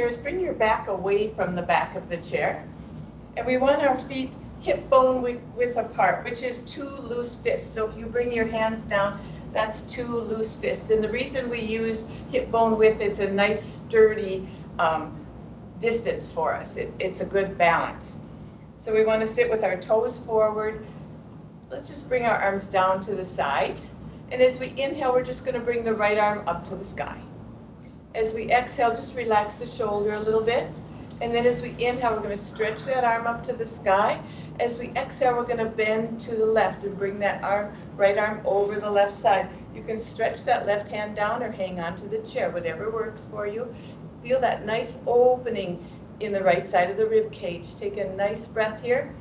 here is bring your back away from the back of the chair. And we want our feet hip bone width apart, which is 2 loose fists. So if you bring your hands down, that's 2 loose fists. And the reason we use hip bone width, it's a nice sturdy distance for us. It's a good balance. So we want to sit with our toes forward. Let's just bring our arms down to the side. And as we inhale, we're just going to bring the right arm up to the sky. As we exhale, just relax the shoulder a little bit. And then as we inhale, we're going to stretch that arm up to the sky. As we exhale, we're going to bend to the left and bring that right arm over the left side. You can stretch that left hand down or hang on to the chair, whatever works for you. Feel that nice opening in the right side of the rib cage. Take a nice breath here.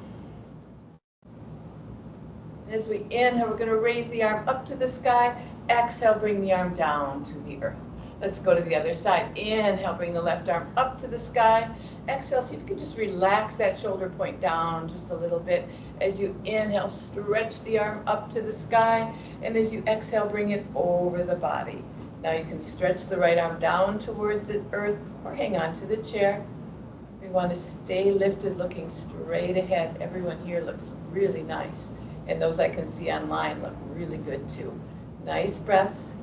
As we inhale, we're going to raise the arm up to the sky. Exhale, bring the arm down to the earth. Let's go to the other side. Inhale, bring the left arm up to the sky. Exhale, see if you can just relax that shoulder point down just a little bit. As you inhale, stretch the arm up to the sky. And as you exhale, bring it over the body. Now you can stretch the right arm down toward the earth or hang on to the chair. We want to stay lifted, looking straight ahead. Everyone here looks really nice. And those I can see online look really good too. Nice breaths.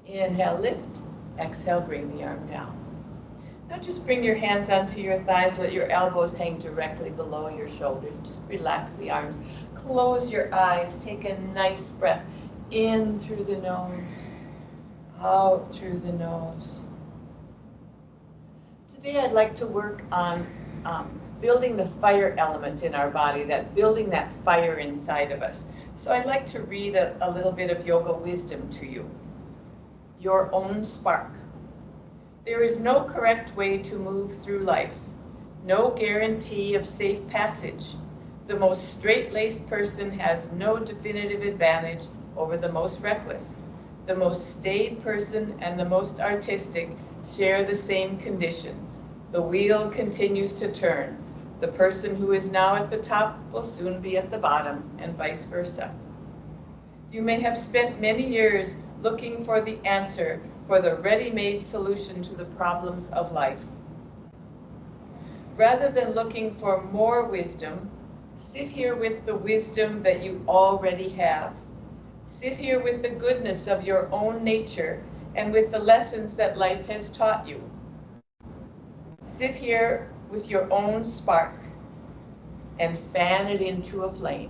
Inhale, lift. Exhale, bring the arm down. Now just bring your hands onto your thighs. Let your elbows hang directly below your shoulders. Just relax the arms. Close your eyes. Take a nice breath. In through the nose. Out through the nose. Today I'd like to work on building the fire element in our body, building that fire inside of us. So I'd like to read a little bit of yoga wisdom to you. Your own spark. There is no correct way to move through life, no guarantee of safe passage. The most straight-laced person has no definitive advantage over the most reckless. The most staid person and the most artistic share the same condition. The wheel continues to turn. The person who is now at the top will soon be at the bottom, and vice versa. You may have spent many years looking for the answer, for the ready-made solution to the problems of life. Rather than looking for more wisdom, sit here with the wisdom that you already have. Sit here with the goodness of your own nature and with the lessons that life has taught you. Sit here with your own spark and fan it into a flame.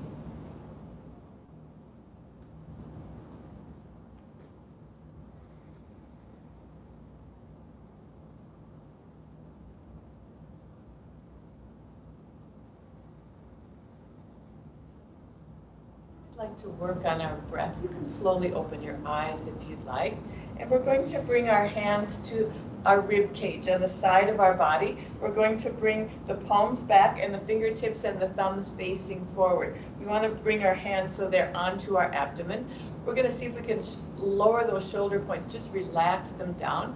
Like to work on our breath. You can slowly open your eyes if you'd like. And we're going to bring our hands to our rib cage on the side of our body. We're going to bring the palms back and the fingertips and the thumbs facing forward. We want to bring our hands so they're onto our abdomen. We're going to see if we can lower those shoulder points, just relax them down.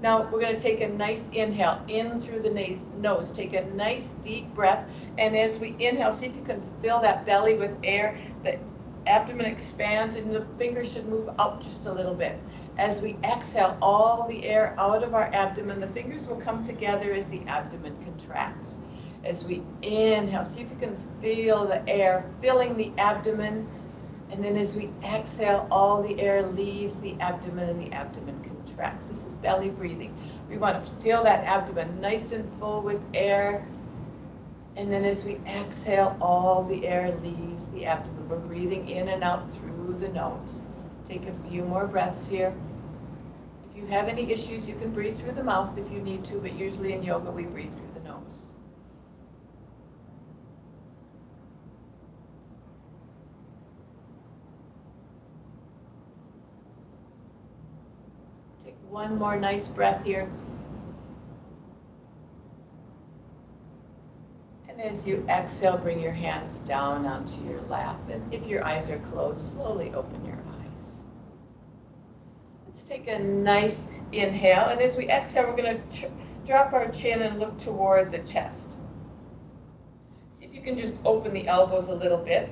Now we're going to take a nice inhale in through the nose. Take a nice deep breath. And as we inhale, see if you can fill that belly with air. The abdomen expands and the fingers should move out just a little bit. As we exhale all the air out of our abdomen, the fingers will come together as the abdomen contracts. As we inhale, see if you can feel the air filling the abdomen. And then as we exhale, all the air leaves the abdomen and the abdomen contracts. This is belly breathing. We want to fill that abdomen nice and full with air. And then as we exhale, all the air leaves the abdomen. We're breathing in and out through the nose. Take a few more breaths here. If you have any issues, you can breathe through the mouth if you need to, but usually in yoga we breathe through the nose. Take one more nice breath here. And as you exhale, bring your hands down onto your lap. And if your eyes are closed, slowly open your eyes. Let's take a nice inhale. And as we exhale, we're going to drop our chin and look toward the chest. See if you can just open the elbows a little bit.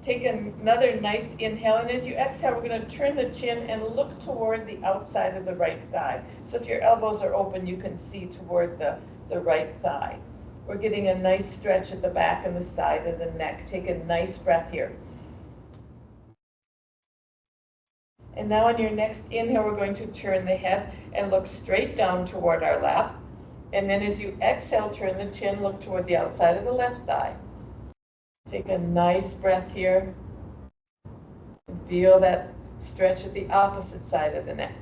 Take another nice inhale, and as you exhale, we're going to turn the chin and look toward the outside of the right thigh. So if your elbows are open, you can see toward the right thigh. We're getting a nice stretch at the back and the side of the neck. Take a nice breath here. And now on your next inhale, we're going to turn the head and look straight down toward our lap. And then as you exhale, turn the chin, look toward the outside of the left thigh. Take a nice breath here. And feel that stretch at the opposite side of the neck.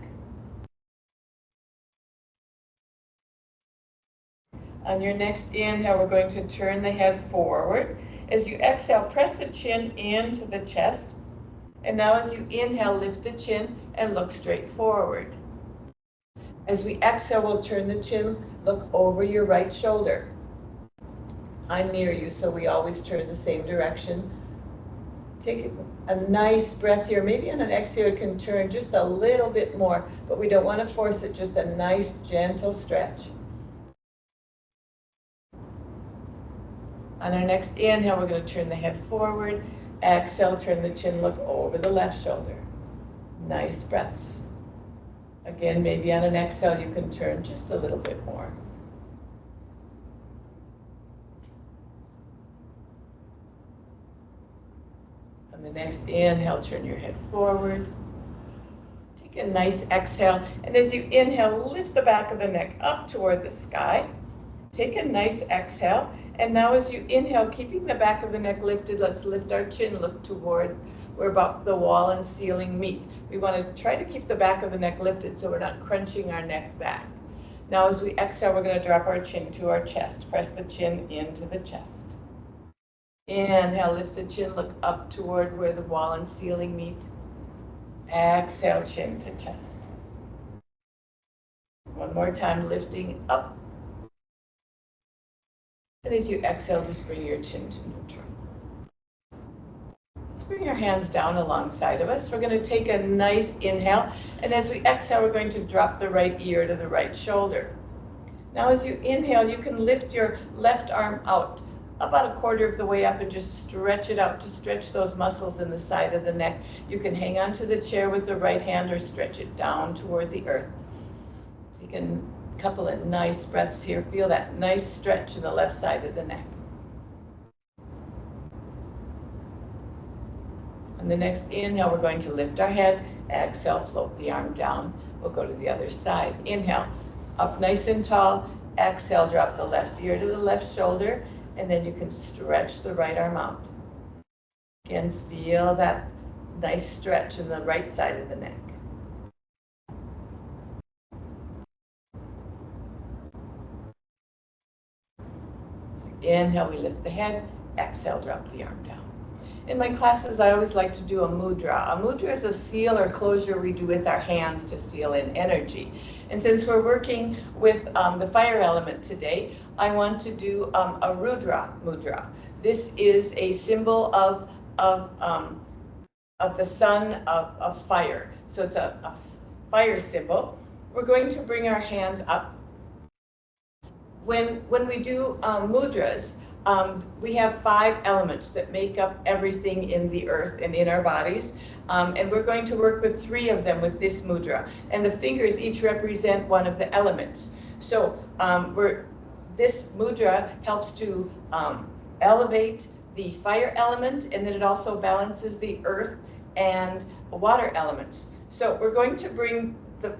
On your next inhale, we're going to turn the head forward. As you exhale, press the chin into the chest. And now as you inhale, lift the chin and look straight forward. As we exhale, we'll turn the chin, look over your right shoulder. I'm near you, so we always turn the same direction. Take a nice breath here. Maybe on an exhale, you can turn just a little bit more, but we don't want to force it, just a nice, gentle stretch. On our next inhale, we're going to turn the head forward. Exhale, turn the chin, look over the left shoulder. Nice breaths. Again, maybe on an exhale, you can turn just a little bit more. On the next inhale, turn your head forward. Take a nice exhale, and as you inhale, lift the back of the neck up toward the sky. Take a nice exhale, and now as you inhale, keeping the back of the neck lifted, let's lift our chin, look toward where about the wall and ceiling meet. We want to try to keep the back of the neck lifted so we're not crunching our neck back. Now as we exhale, we're going to drop our chin to our chest. Press the chin into the chest. Inhale, lift the chin, look up toward where the wall and ceiling meet. Exhale, chin to chest. One more time, lifting up. And as you exhale, just bring your chin to neutral. Let's bring our hands down alongside of us. We're going to take a nice inhale, and as we exhale, we're going to drop the right ear to the right shoulder. Now as you inhale, you can lift your left arm out about a quarter of the way up and just stretch it out to stretch those muscles in the side of the neck. You can hang onto the chair with the right hand or stretch it down toward the earth. Take a couple of nice breaths here. Feel that nice stretch in the left side of the neck. On the next inhale, we're going to lift our head. Exhale, float the arm down. We'll go to the other side. Inhale, up nice and tall. Exhale, drop the left ear to the left shoulder, and then you can stretch the right arm out. Again, feel that nice stretch in the right side of the neck. Inhale, we lift the head. Exhale, drop the arm down. In my classes, I always like to do a mudra. A mudra is a seal or closure we do with our hands to seal in energy. And since we're working with the fire element today, I want to do a Rudra mudra. This is a symbol of the sun of fire. So it's a fire symbol. We're going to bring our hands up. When we do mudras, we have 5 elements that make up everything in the earth and in our bodies. And we're going to work with 3 of them with this mudra. And the fingers each represent one of the elements. So this mudra helps to elevate the fire element, and then it also balances the earth and water elements. So we're going to bring the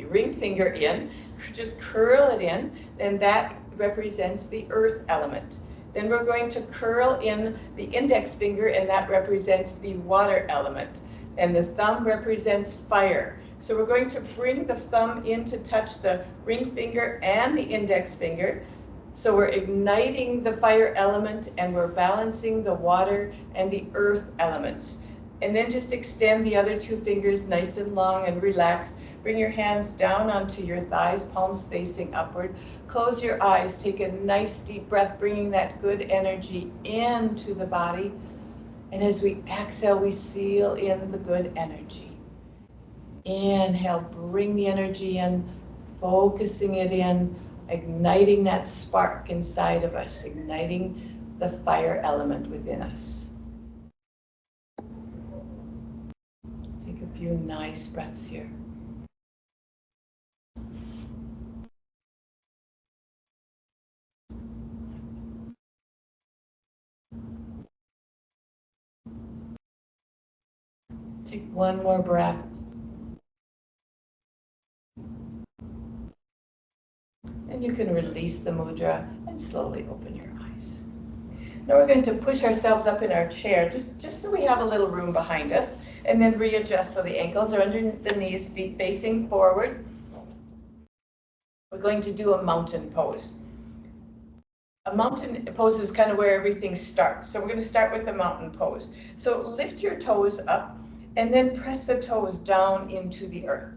ring finger in, just curl it in, and that represents the earth element. Then we're going to curl in the index finger, and that represents the water element. And the thumb represents fire. So we're going to bring the thumb in to touch the ring finger and the index finger. So we're igniting the fire element, and we're balancing the water and the earth elements. And then just extend the other 2 fingers nice and long and relaxed. Bring your hands down onto your thighs, palms facing upward. Close your eyes, take a nice deep breath, bringing that good energy into the body. And as we exhale, we seal in the good energy. Inhale, bring the energy in, focusing it in, igniting that spark inside of us, igniting the fire element within us. few nice breaths here. Take one more breath. And you can release the mudra and slowly open your eyes. Now we're going to push ourselves up in our chair, just so we have a little room behind us, and then readjust so the ankles are under the knees, feet facing forward. We're going to do a mountain pose. A mountain pose is kind of where everything starts. So we're going to start with a mountain pose. So lift your toes up and then press the toes down into the earth.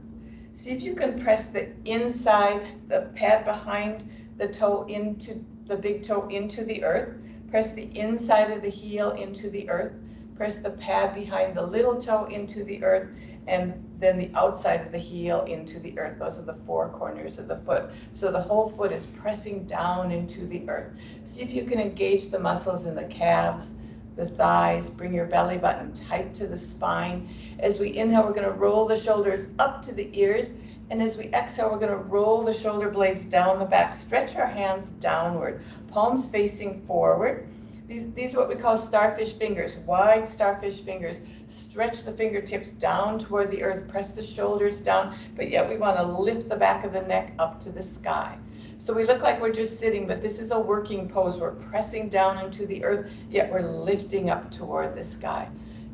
See if you can press the inside, the pad behind the toe into the big toe into the earth. Press the inside of the heel into the earth. Press the pad behind the little toe into the earth, and then the outside of the heel into the earth. Those are the four corners of the foot. So the whole foot is pressing down into the earth. See if you can engage the muscles in the calves, the thighs. Bring your belly button tight to the spine. As we inhale, we're going to roll the shoulders up to the ears. And as we exhale, we're going to roll the shoulder blades down the back. Stretch our hands downward, palms facing forward. These are what we call starfish fingers, wide starfish fingers. Stretch the fingertips down toward the earth, press the shoulders down, but yet we want to lift the back of the neck up to the sky. So we look like we're just sitting, but this is a working pose. We're pressing down into the earth, yet we're lifting up toward the sky.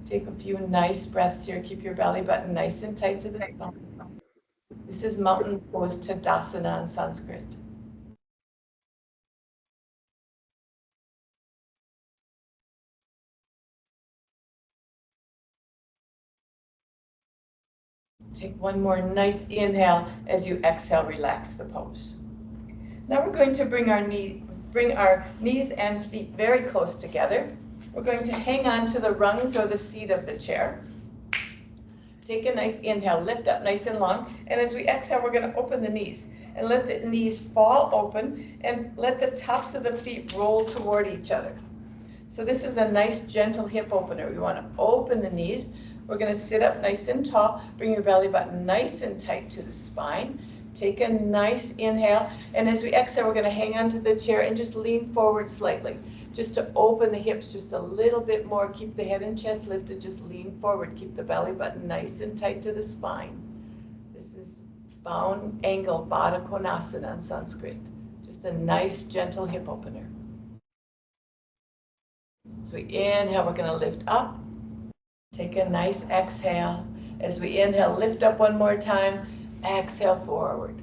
Take a few nice breaths here. Keep your belly button nice and tight to the spine. This is mountain pose, Tadasana in Sanskrit. Take one more nice inhale. As you exhale, relax the pose. Now we're going to bring our knees and feet very close together. We're going to hang on to the rungs or the seat of the chair. Take a nice inhale, lift up nice and long, and as we exhale, we're going to open the knees and let the knees fall open and let the tops of the feet roll toward each other. So this is a nice gentle hip opener. We want to open the knees. We're going to sit up nice and tall. Bring your belly button nice and tight to the spine. Take a nice inhale, and as we exhale, we're going to hang onto the chair and just lean forward slightly, just to open the hips just a little bit more. Keep the head and chest lifted, just lean forward. Keep the belly button nice and tight to the spine. This is bound angle Baddha Konasana in Sanskrit. Just a nice gentle hip opener. So we inhale, we're going to lift up. Take a nice exhale. As we inhale, lift up one more time. Exhale forward.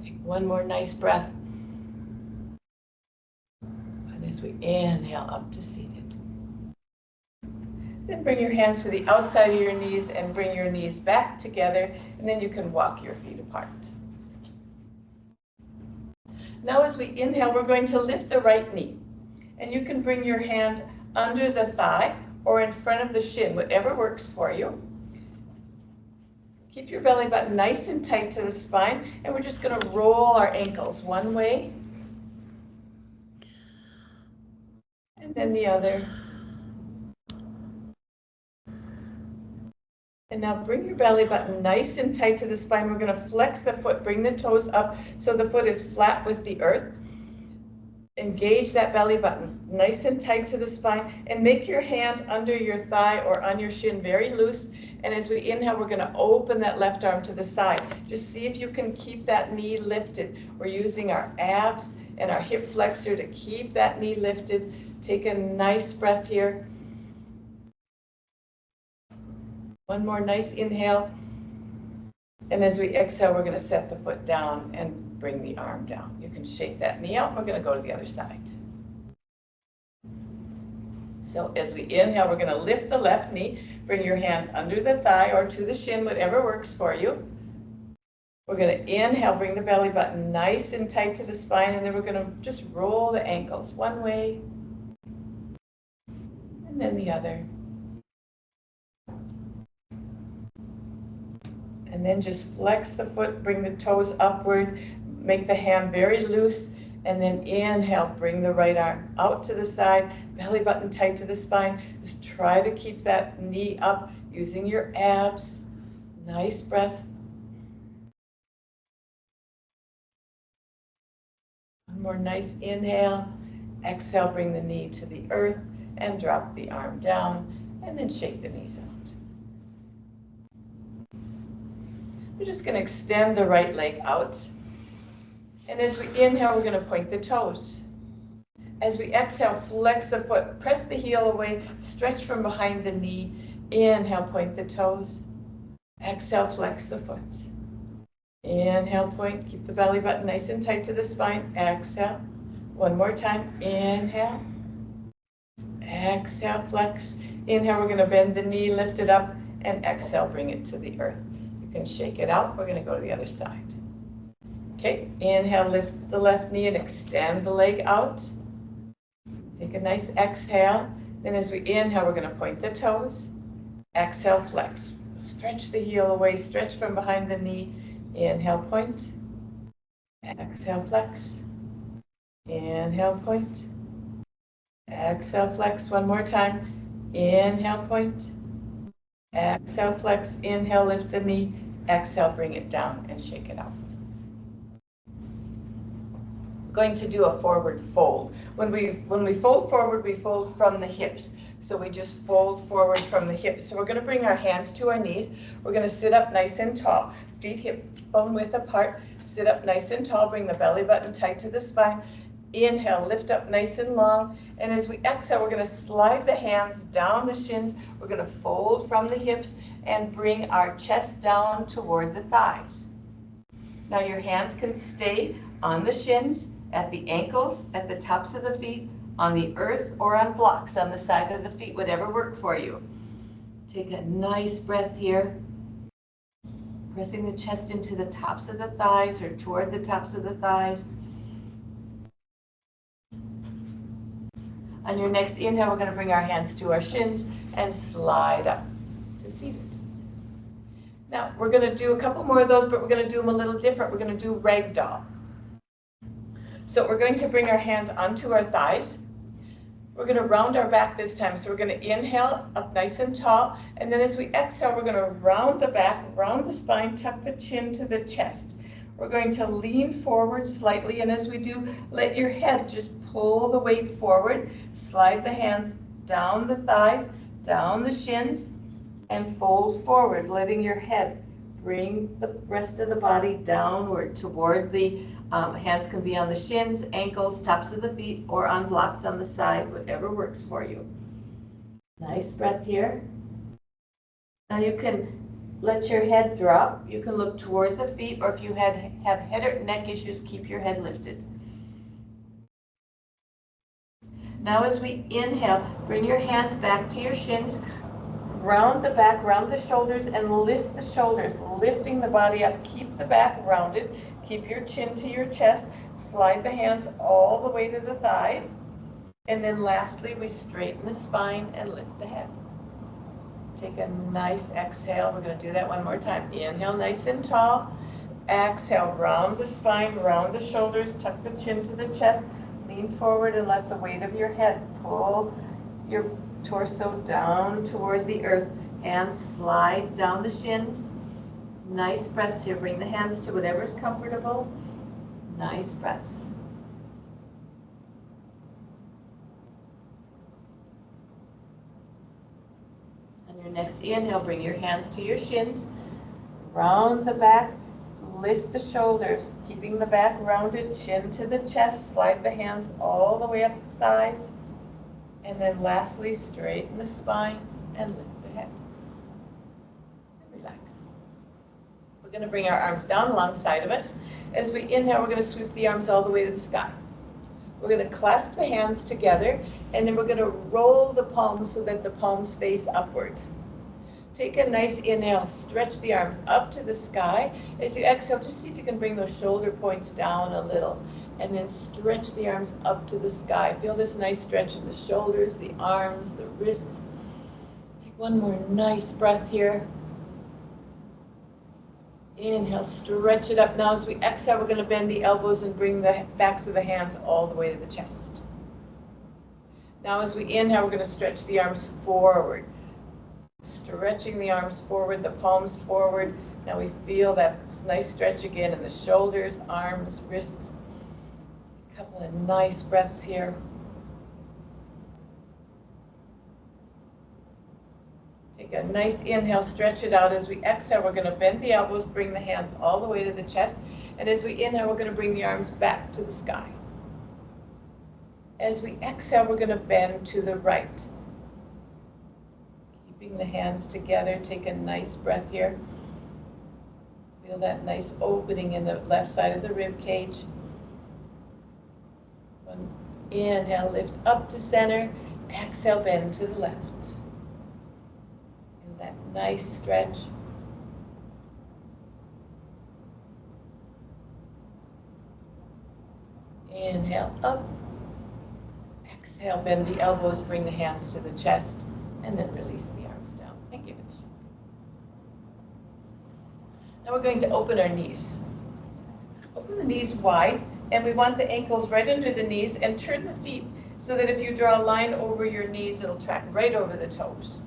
Take one more nice breath. And as we inhale, up to seated. Then bring your hands to the outside of your knees and bring your knees back together, and then you can walk your feet apart. Now as we inhale, we're going to lift the right knee. And you can bring your hand under the thigh or in front of the shin, whatever works for you. Keep your belly button nice and tight to the spine, and we're just going to roll our ankles one way and then the other. And now bring your belly button nice and tight to the spine. We're going to flex the foot, bring the toes up so the foot is flat with the earth. Engage that belly button nice and tight to the spine, and make your hand under your thigh or on your shin very loose. And as we inhale, we're going to open that left arm to the side. Just see if you can keep that knee lifted. We're using our abs and our hip flexor to keep that knee lifted. Take a nice breath here. One more nice inhale. And as we exhale, we're going to set the foot down and bring the arm down. You can shake that knee out. We're going to go to the other side. So as we inhale, we're going to lift the left knee. Bring your hand under the thigh or to the shin, whatever works for you. We're going to inhale, bring the belly button nice and tight to the spine, and then we're going to just roll the ankles one way and then the other. And then just flex the foot, bring the toes upward, make the hand very loose, And then inhale, bring the right arm out to the side, belly button tight to the spine. Just try to keep that knee up using your abs. Nice breath. One more nice inhale. Exhale, bring the knee to the earth and drop the arm down, and then shake the knees out. We're just going to extend the right leg out. And as we inhale, we're going to point the toes. As we exhale, flex the foot, press the heel away, stretch from behind the knee. Inhale, point the toes. Exhale, flex the foot. Inhale, point, keep the belly button nice and tight to the spine. Exhale. One more time. Inhale. Exhale, flex. Inhale, we're going to bend the knee, lift it up, and exhale, bring it to the earth. You can shake it out. We're going to go to the other side. Okay, inhale, lift the left knee and extend the leg out. Take a nice exhale. Then as we inhale, we're going to point the toes. Exhale, flex. Stretch the heel away, stretch from behind the knee. Inhale, point. Exhale, flex. Inhale, point. Exhale, flex. One more time. Inhale, point. Exhale, flex. Inhale, lift the knee. Exhale, bring it down and shake it out. Going to do a forward fold. When we fold forward, we fold from the hips. So we just fold forward from the hips. So we're going to bring our hands to our knees. We're going to sit up nice and tall. Feet hip bone width apart. Sit up nice and tall. Bring the belly button tight to the spine. Inhale, lift up nice and long. And as we exhale, we're going to slide the hands down the shins. We're going to fold from the hips and bring our chest down toward the thighs. Now your hands can stay on the shins, at the ankles, at the tops of the feet, on the earth, or on blocks on the side of the feet, whatever works for you. Take a nice breath here. Pressing the chest into the tops of the thighs or toward the tops of the thighs. On your next inhale, we're going to bring our hands to our shins and slide up to seated. Now, we're going to do a couple more of those, but we're going to do them a little different. We're going to do ragdoll. So we're going to bring our hands onto our thighs. We're going to round our back this time. So we're going to inhale up nice and tall. And then as we exhale, we're going to round the back, round the spine, tuck the chin to the chest. We're going to lean forward slightly. And as we do, let your head just pull the weight forward. Slide the hands down the thighs, down the shins, and fold forward, letting your head bring the rest of the body downward toward the hands can be on the shins, ankles, tops of the feet, or on blocks on the side, whatever works for you. Nice breath here. Now you can let your head drop. You can look toward the feet, or if you have head or neck issues, keep your head lifted. Now as we inhale, bring your hands back to your shins, round the back, round the shoulders, and lift the shoulders, lifting the body up. Keep the back rounded. Keep your chin to your chest. Slide the hands all the way to the thighs. And then lastly, we straighten the spine and lift the head. Take a nice exhale. We're going to do that one more time. Inhale nice and tall. Exhale, round the spine, round the shoulders, tuck the chin to the chest. Lean forward and let the weight of your head pull your torso down toward the earth. Hands slide down the shins. Nice breaths here. Bring the hands to whatever's comfortable. Nice breaths. On your next inhale, bring your hands to your shins. Round the back. Lift the shoulders, keeping the back rounded, chin to the chest. Slide the hands all the way up the thighs. And then lastly, straighten the spine and lift the head. And relax. We're going to bring our arms down alongside of us. As we inhale, we're going to sweep the arms all the way to the sky. We're going to clasp the hands together, and then we're going to roll the palms so that the palms face upward. Take a nice inhale, stretch the arms up to the sky. As you exhale, just see if you can bring those shoulder points down a little, and then stretch the arms up to the sky. Feel this nice stretch in the shoulders, the arms, the wrists. Take one more nice breath here. Inhale, stretch it up. Now as we exhale, we're going to bend the elbows and bring the backs of the hands all the way to the chest. Now as we inhale, we're going to stretch the arms forward. Stretching the arms forward, the palms forward. Now we feel that nice stretch again in the shoulders, arms, wrists. A couple of nice breaths here. Take a nice inhale, stretch it out. As we exhale, we're going to bend the elbows, bring the hands all the way to the chest. And as we inhale, we're going to bring the arms back to the sky. As we exhale, we're going to bend to the right. Keeping the hands together, take a nice breath here. Feel that nice opening in the left side of the rib cage. One inhale, lift up to center. Exhale, bend to the left. That nice stretch. Inhale up. Exhale, bend the elbows, bring the hands to the chest, and then release the arms down and give it a shake. Now we're going to open our knees. Open the knees wide, and we want the ankles right under the knees, and turn the feet so that if you draw a line over your knees, it'll track right over the toes.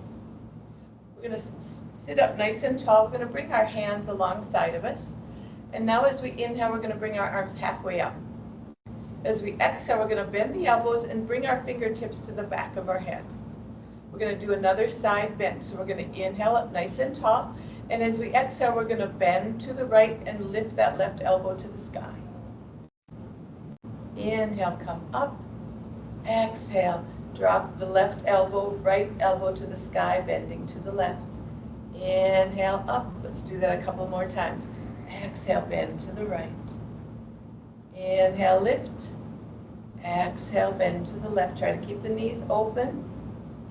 We're going to sit up nice and tall. We're going to bring our hands alongside of us. And now as we inhale, we're going to bring our arms halfway up. As we exhale, we're going to bend the elbows and bring our fingertips to the back of our head. We're going to do another side bend. So we're going to inhale up nice and tall. And as we exhale, we're going to bend to the right and lift that left elbow to the sky. Inhale, come up. Exhale. Drop the left elbow, right elbow to the sky, bending to the left. Inhale up. Let's do that a couple more times. Exhale, bend to the right. Inhale, lift. Exhale, bend to the left. Try to keep the knees open.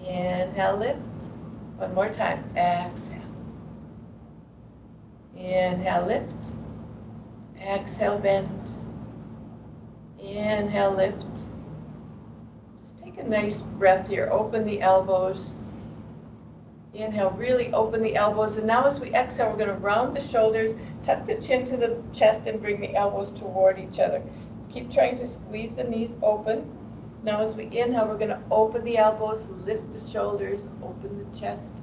Inhale, lift. One more time. Exhale. Inhale, lift. Exhale, bend. Inhale, lift. Take a nice breath here. Open the elbows. Inhale, really open the elbows. And now as we exhale, we're going to round the shoulders, tuck the chin to the chest, and bring the elbows toward each other. Keep trying to squeeze the knees open. Now as we inhale, we're going to open the elbows, lift the shoulders, open the chest.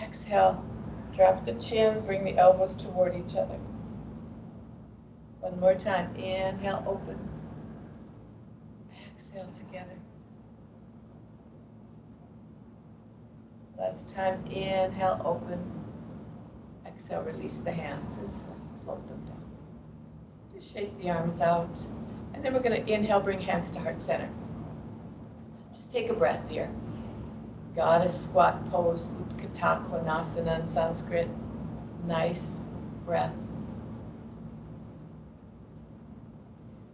Exhale, drop the chin, bring the elbows toward each other. One more time. Inhale, open. Exhale together. Last time, inhale, open. Exhale, release the hands and float them down. Just shake the arms out. And then we're going to inhale, bring hands to heart center. Just take a breath here. Goddess squat pose, Utkatta Konasana in Sanskrit. Nice breath.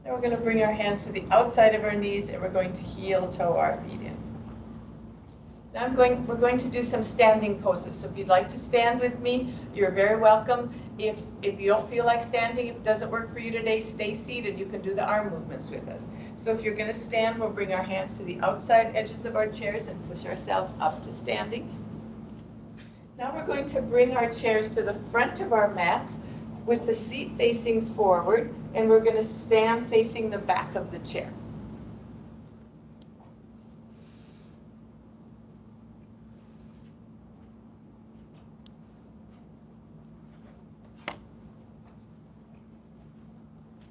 Now we're going to bring our hands to the outside of our knees, and we're going to heel toe our feet in. Now we're going to do some standing poses. So if you'd like to stand with me, you're very welcome. If you don't feel like standing, if it doesn't work for you today, stay seated. You can do the arm movements with us. So if you're going to stand, we'll bring our hands to the outside edges of our chairs and push ourselves up to standing. Now we're going to bring our chairs to the front of our mats with the seat facing forward, and we're going to stand facing the back of the chair.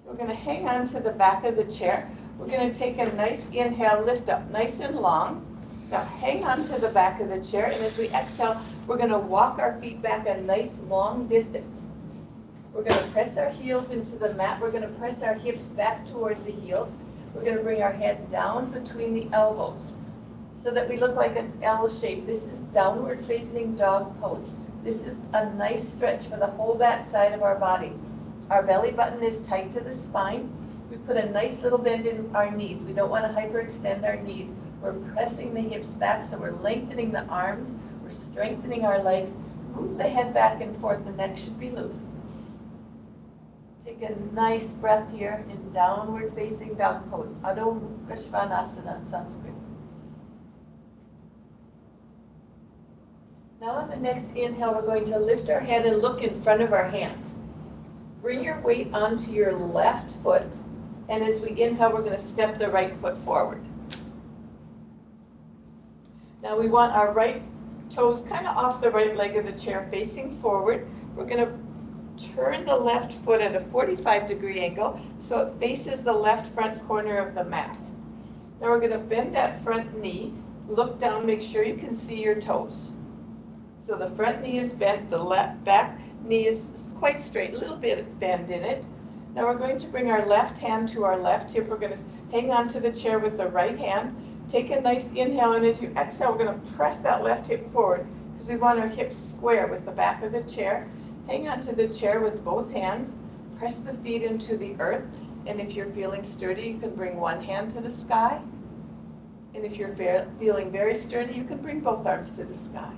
We're going to hang on to the back of the chair. We're going to take a nice inhale, lift up nice and long. Now hang on to the back of the chair, and as we exhale, we're going to walk our feet back a nice long distance. We're going to press our heels into the mat. We're going to press our hips back towards the heels. We're going to bring our head down between the elbows so that we look like an L shape. This is downward facing dog pose. This is a nice stretch for the whole back side of our body. Our belly button is tight to the spine. We put a nice little bend in our knees. We don't want to hyperextend our knees. We're pressing the hips back, so we're lengthening the arms. We're strengthening our legs. Move the head back and forth. The neck should be loose. Take a nice breath here in downward facing dog pose. Adho Mukha Svanasana in Sanskrit. Now on the next inhale, we're going to lift our head and look in front of our hands. Bring your weight onto your left foot, and as we inhale, we're going to step the right foot forward. Now we want our right toes kind of off the right leg of the chair, facing forward. We're going to turn the left foot at a 45-degree angle so it faces the left front corner of the mat. Now we're going to bend that front knee, look down, make sure you can see your toes. So the front knee is bent, the back knee is quite straight, a little bit of bend in it. Now we're going to bring our left hand to our left hip. We're going to hang on to the chair with the right hand. Take a nice inhale, and as you exhale, we're going to press that left hip forward because we want our hips square with the back of the chair. Hang on to the chair with both hands. Press the feet into the earth. And if you're feeling sturdy, you can bring one hand to the sky. And if you're feeling very sturdy, you can bring both arms to the sky.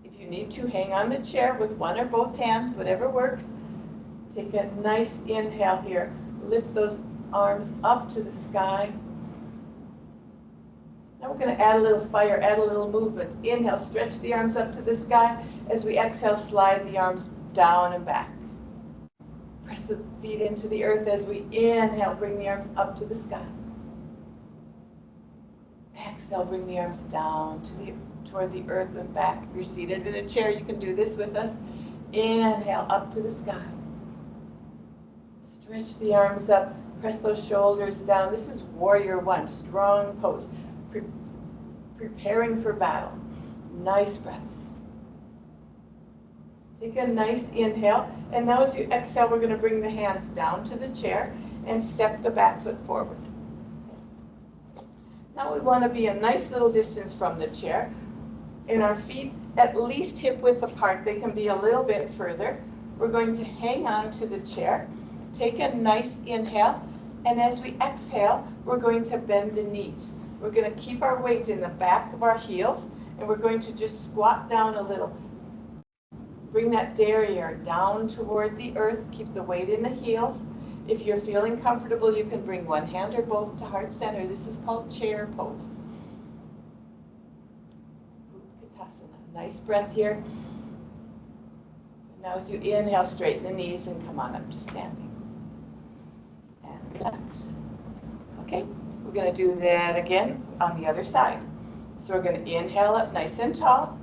If you need to, hang on the chair with one or both hands, whatever works. Take a nice inhale here. Lift those arms up to the sky. Now we're going to add a little fire, add a little movement. Inhale, stretch the arms up to the sky. As we exhale, slide the arms down and back. Press the feet into the earth as we inhale, bring the arms up to the sky. Exhale, bring the arms down toward the earth and back. If you're seated in a chair, you can do this with us. Inhale, up to the sky. Stretch the arms up, press those shoulders down. This is warrior one, strong pose. Preparing for battle. Nice breaths. Take a nice inhale, and now as you exhale, we're going to bring the hands down to the chair and step the back foot forward. Now we want to be a nice little distance from the chair, and our feet at least hip width apart. They can be a little bit further. We're going to hang on to the chair, take a nice inhale, and as we exhale, we're going to bend the knees. We're going to keep our weight in the back of our heels, and we're going to just squat down a little. Bring that derriere down toward the earth. Keep the weight in the heels. If you're feeling comfortable, you can bring one hand or both to heart center. This is called chair pose. Utkatasana. Nice breath here. Now as you inhale, straighten the knees and come on up to standing. And relax. Okay, we're going to do that again on the other side. So we're going to inhale up nice and tall.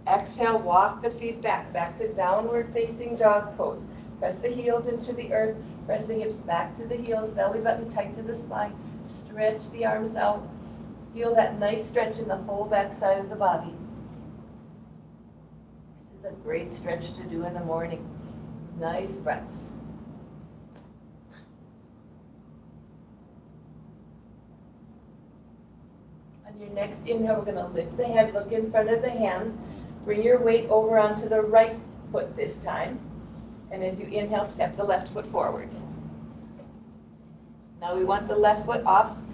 Exhale, walk the feet back to downward facing dog pose. Press the heels into the earth, press the hips back to the heels, belly button tight to the spine. Stretch the arms out. Feel that nice stretch in the whole back side of the body. This is a great stretch to do in the morning. Nice breaths. On your next inhale, we're going to lift the head, look in front of the hands. Bring your weight over onto the right foot this time. And as you inhale, step the left foot forward. Now we want the left foot off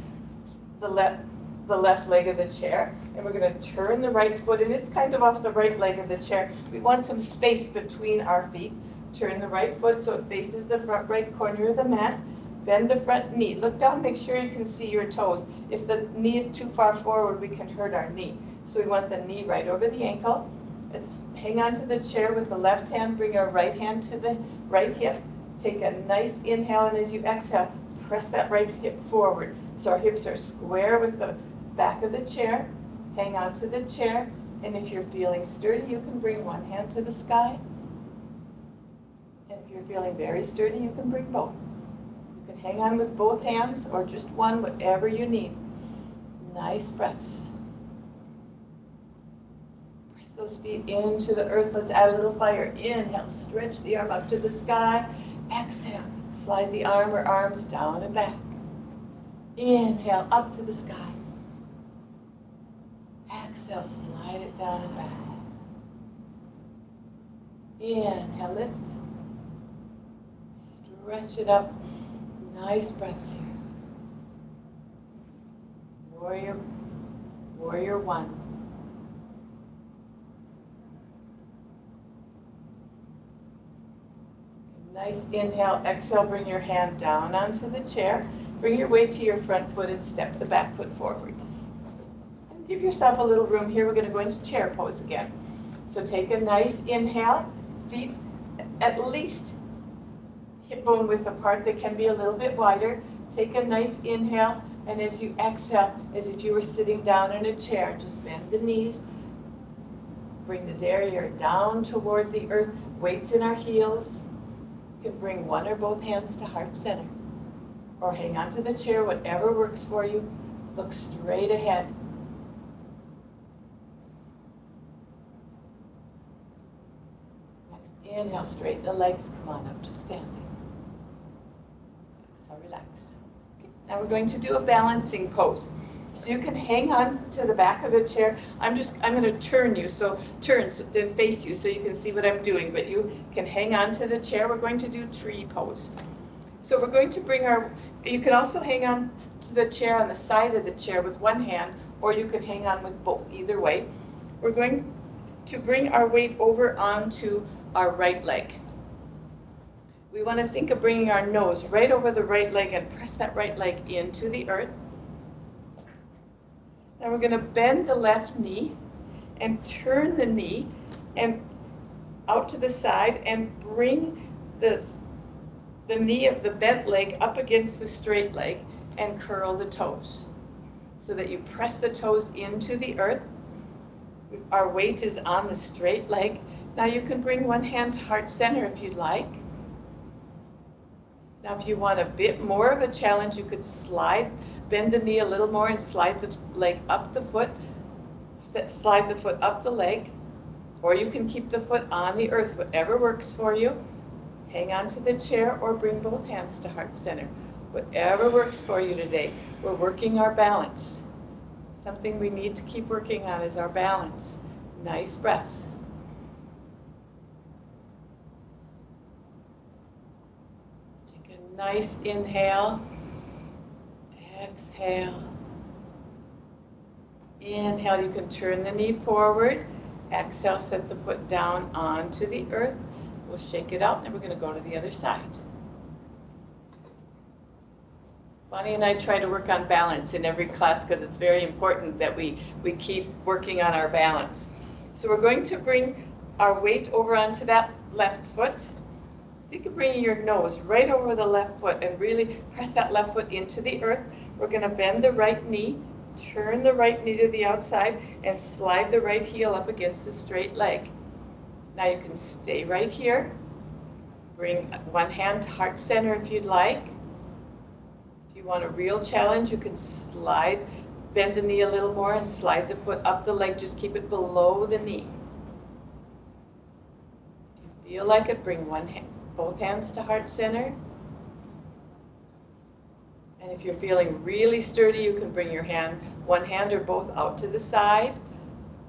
the left leg of the chair. And we're going to turn the right foot, and it's kind of off the right leg of the chair. We want some space between our feet. Turn the right foot so it faces the front right corner of the mat. Bend the front knee. Look down, make sure you can see your toes. If the knee is too far forward, we can hurt our knee. So we want the knee right over the ankle. Let's hang on to the chair with the left hand, bring our right hand to the right hip. Take a nice inhale, and as you exhale, press that right hip forward. So our hips are square with the back of the chair. Hang on to the chair, and if you're feeling sturdy, you can bring one hand to the sky. And if you're feeling very sturdy, you can bring both. You can hang on with both hands or just one, whatever you need. Nice breaths. Those feet into the earth. Let's add a little fire. Inhale, stretch the arm up to the sky. Exhale, slide the arm or arms down and back. Inhale, up to the sky. Exhale, slide it down and back. Inhale, lift. Stretch it up. Nice breaths here. Warrior one. Nice inhale, exhale, bring your hand down onto the chair. Bring your weight to your front foot and step the back foot forward. And give yourself a little room here. We're going to go into chair pose again. So take a nice inhale, feet at least hip bone width apart. They can be a little bit wider. Take a nice inhale, and as you exhale, as if you were sitting down in a chair, just bend the knees. Bring the derriere down toward the earth. Weights in our heels. You can bring one or both hands to heart center. Or hang on to the chair, whatever works for you. Look straight ahead. Next, inhale, straighten the legs. Come on up to standing. Exhale, relax. Okay, now we're going to do a balancing pose. So you can hang on to the back of the chair. I'm going to turn you, so turn, so then face you, so you can see what I'm doing. But you can hang on to the chair. We're going to do tree pose. So we're going to bring you can also hang on to the chair on the side of the chair with one hand, or you could hang on with both, either way. We're going to bring our weight over onto our right leg. We want to think of bringing our nose right over the right leg and press that right leg into the earth. Now we're going to bend the left knee and turn the knee and out to the side and bring the knee of the bent leg up against the straight leg and curl the toes so that you press the toes into the earth. Our weight is on the straight leg. Now you can bring one hand to heart center if you'd like. Now if you want a bit more of a challenge, you could bend the knee a little more and slide the leg up the foot, slide the foot up the leg, or you can keep the foot on the earth, whatever works for you. Hang on to the chair or bring both hands to heart center. Whatever works for you today. We're working our balance. Something we need to keep working on is our balance. Nice breaths. Take a nice inhale. Exhale. Inhale, you can turn the knee forward. Exhale, set the foot down onto the earth. We'll shake it out, and we're going to go to the other side. Bonnie and I try to work on balance in every class because it's very important that we keep working on our balance. So we're going to bring our weight over onto that left foot. You can bring your nose right over the left foot and really press that left foot into the earth. We're going to bend the right knee, turn the right knee to the outside, and slide the right heel up against the straight leg. Now you can stay right here. Bring one hand to heart center if you'd like. If you want a real challenge, you can bend the knee a little more and slide the foot up the leg. Just keep it below the knee. If you feel like it, bring both hands to heart center. And if you're feeling really sturdy, you can bring one hand or both out to the side.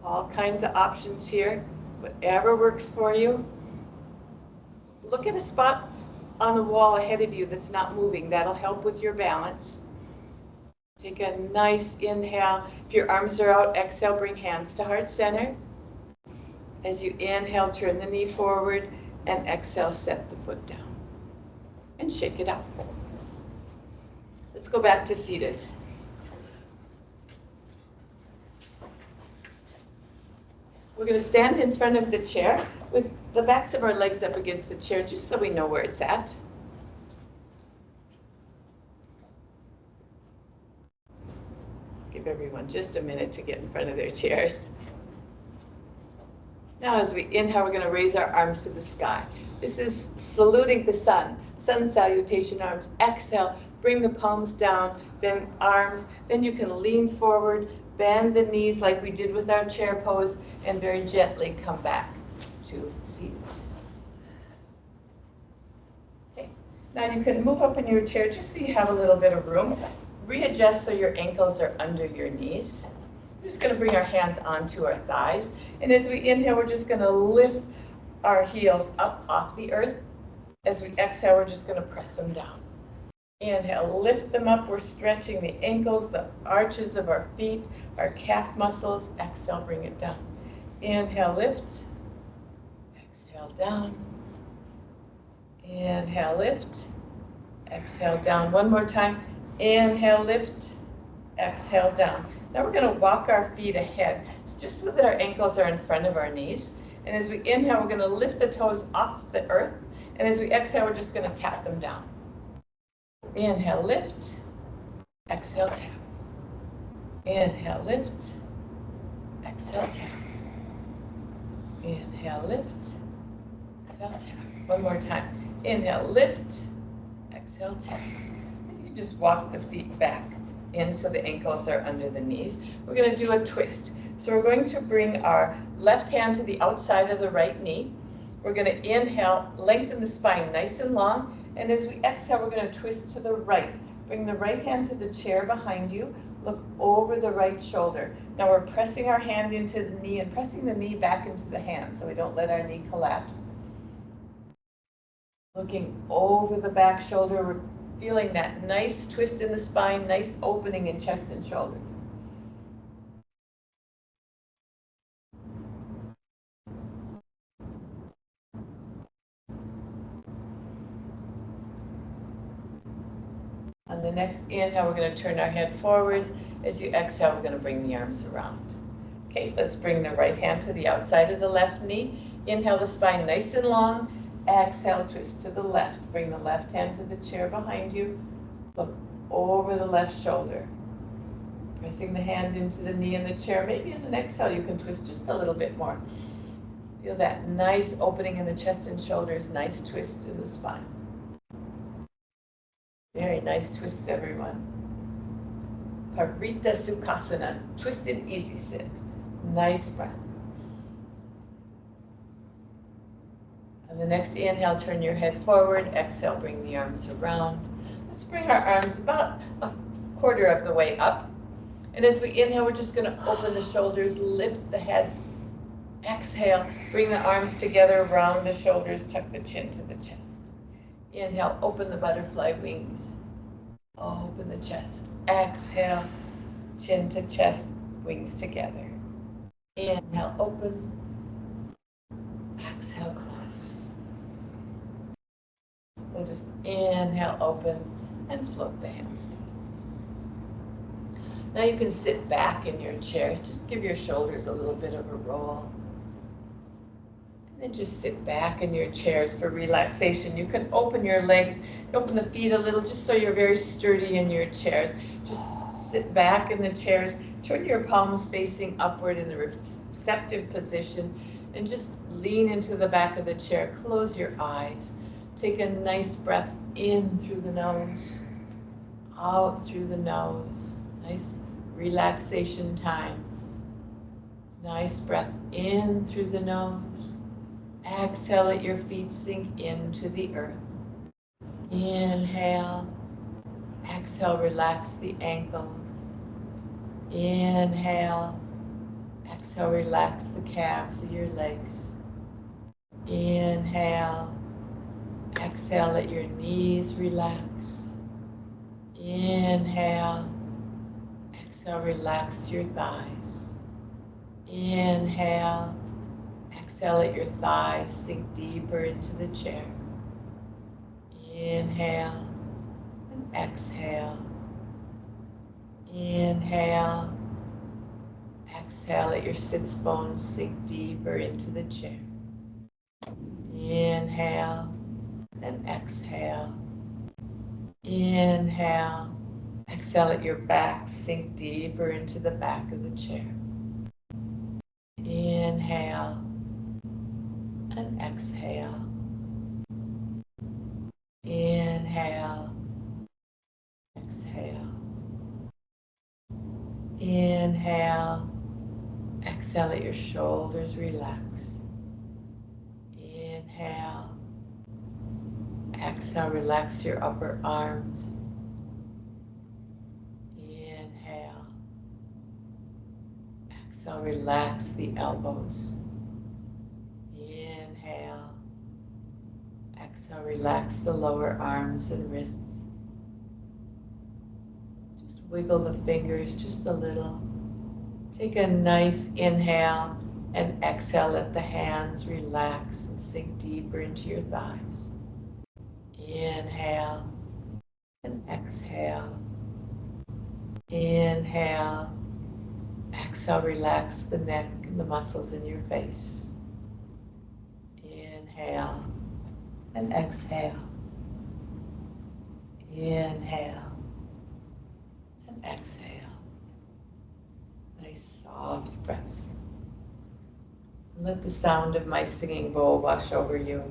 All kinds of options here. Whatever works for you. Look at a spot on the wall ahead of you that's not moving. That'll help with your balance. Take a nice inhale. If your arms are out, exhale, bring hands to heart center. As you inhale, turn the knee forward, and exhale, set the foot down. And shake it out. Let's go back to seated. We're going to stand in front of the chair with the backs of our legs up against the chair, just so we know where it's at. Give everyone just a minute to get in front of their chairs. Now as we inhale, we're going to raise our arms to the sky. This is saluting the sun salutation arms. Exhale, bring the palms down, bend arms. Then you can lean forward, bend the knees like we did with our chair pose, and very gently come back to seated. Okay. Now you can move up in your chair just so you have a little bit of room. Readjust so your ankles are under your knees. We're just going to bring our hands onto our thighs. And as we inhale, we're just going to lift our heels up off the earth. As we exhale, we're just going to press them down. Inhale, lift them up. We're stretching the ankles, the arches of our feet, our calf muscles. Exhale, bring it down. Inhale, lift. Exhale, down. Inhale, lift. Exhale, down. One more time. Inhale, lift. Exhale, down. Now we're going to walk our feet ahead, just so that our ankles are in front of our knees. And as we inhale, we're going to lift the toes off the earth. And as we exhale, we're just going to tap them down. Inhale, lift. Exhale, tap. Inhale, lift. Exhale, tap. Inhale, lift. Exhale, tap. One more time. Inhale, lift. Exhale, tap. And you just walk the feet back in so the ankles are under the knees. We're going to do a twist. So we're going to bring our left hand to the outside of the right knee. We're going to inhale, lengthen the spine nice and long. And as we exhale, we're going to twist to the right. Bring the right hand to the chair behind you. Look over the right shoulder. Now we're pressing our hand into the knee and pressing the knee back into the hand so we don't let our knee collapse. Looking over the back shoulder, we're feeling that nice twist in the spine, nice opening in chest and shoulders. On the next inhale, we're going to turn our head forwards. As you exhale, we're going to bring the arms around. Okay, let's bring the right hand to the outside of the left knee. Inhale the spine nice and long. Exhale, twist to the left. Bring the left hand to the chair behind you. Look over the left shoulder. Pressing the hand into the knee in the chair. Maybe in an exhale, you can twist just a little bit more. Feel that nice opening in the chest and shoulders, nice twist in the spine. Very nice twists, everyone. Parita Sukhasana, twisted easy sit. Nice breath. On the next inhale, turn your head forward. Exhale, bring the arms around. Let's bring our arms about a quarter of the way up. And as we inhale, we're just going to open the shoulders, lift the head. Exhale, bring the arms together, round the shoulders, tuck the chin to the chest. Inhale, open the butterfly wings. Open the chest. Exhale, chin to chest, wings together. Inhale, open. Exhale, close. We'll just inhale, open, and float the hands down. Now you can sit back in your chairs. Just give your shoulders a little bit of a roll. And then just sit back in your chairs for relaxation. You can open your legs, open the feet a little, just so you're very sturdy in your chairs. Just sit back in the chairs, turn your palms facing upward in the receptive position, and just lean into the back of the chair. Close your eyes. Take a nice breath in through the nose, out through the nose. Nice relaxation time. Nice breath in through the nose. Exhale, let your feet sink into the earth. Inhale. Exhale, relax the ankles. Inhale. Exhale, relax the calves of your legs. Inhale. Exhale, let your knees relax. Inhale. Exhale, relax your thighs. Inhale. Exhale, let your thighs sink deeper into the chair. Inhale and exhale. Inhale. Exhale, let your sits bones sink deeper into the chair. Inhale and exhale. Inhale. Exhale, let your back sink deeper into the back of the chair. Inhale and exhale. Inhale. Exhale. Inhale. Exhale, let your shoulders relax. Inhale. Exhale, relax your upper arms. Inhale. Exhale, relax the elbows. Inhale. Exhale, relax the lower arms and wrists. Just wiggle the fingers just a little. Take a nice inhale and exhale, let the hands relax and sink deeper into your thighs. Inhale and exhale. Inhale. Exhale, relax the neck and the muscles in your face. Inhale. and exhale. Inhale and exhale. Nice soft breaths. And let the sound of my singing bowl wash over you.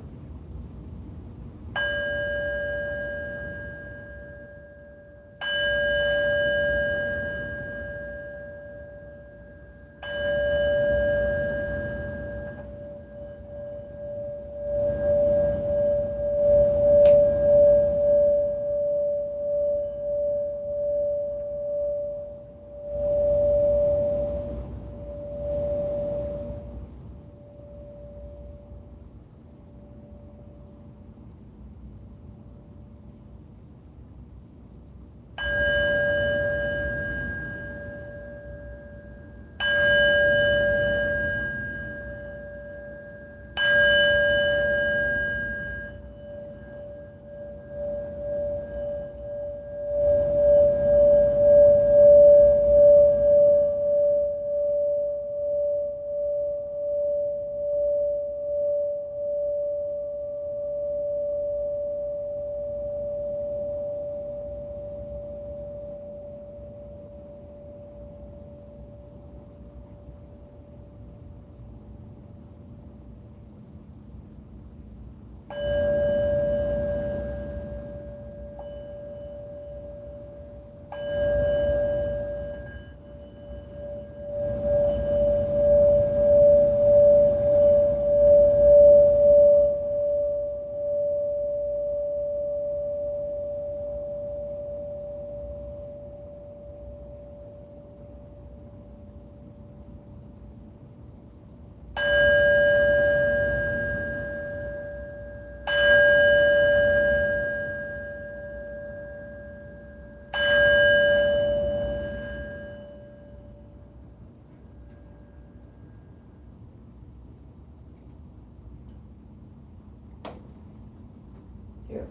Your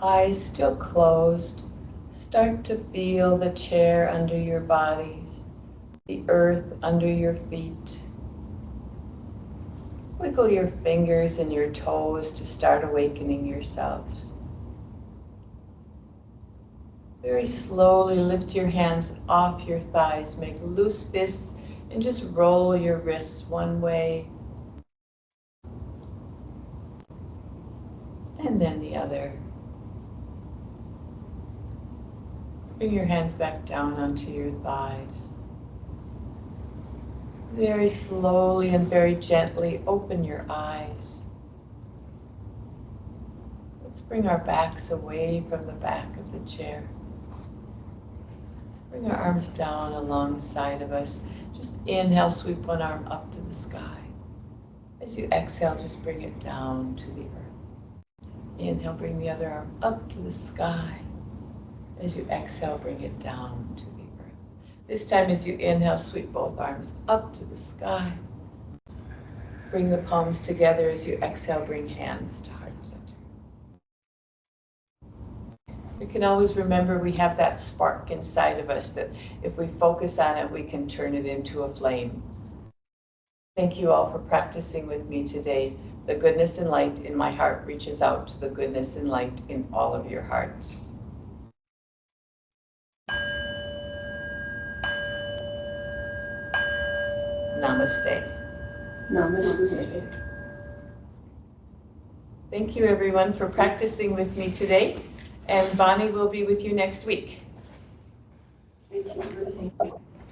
eyes still closed. Start to feel the chair under your body, the earth under your feet. Wiggle your fingers and your toes to start awakening yourselves. Very slowly lift your hands off your thighs, make loose fists, and just roll your wrists one way and then the other. Bring your hands back down onto your thighs. Very slowly and very gently open your eyes. Let's bring our backs away from the back of the chair. Bring our arms down alongside of us. Just inhale, sweep one arm up to the sky. As you exhale, just bring it down to the earth. Inhale, bring the other arm up to the sky. As you exhale, bring it down to the earth. This time as you inhale, sweep both arms up to the sky. Bring the palms together. As you exhale, bring hands to heart center. We can always remember we have that spark inside of us that if we focus on it, we can turn it into a flame. Thank you all for practicing with me today. The goodness and light in my heart reaches out to the goodness and light in all of your hearts. Namaste. Namaste. Thank you everyone for practicing with me today, and Bonnie will be with you next week.